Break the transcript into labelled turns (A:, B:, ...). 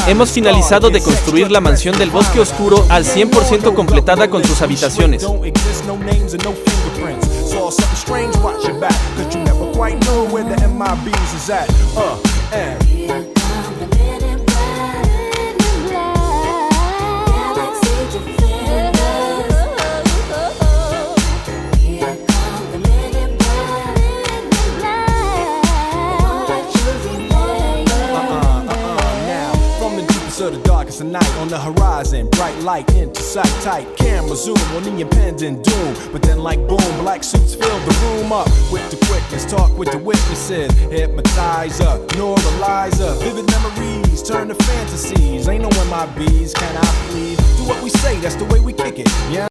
A: Hemos finalizado de construir la mansión del bosque oscuro al 100% completada con sus habitaciones.
B: Of the darkest of night on the horizon, bright light into sight, tight camera zoom on the impending doom. But then like boom, black suits fill the room up with the quickness, talk with the witnesses, hypnotizer, neuralizer, vivid memories turn to fantasies. Ain't no MIBs, can I please? Do what we say, that's the way we kick it, yeah.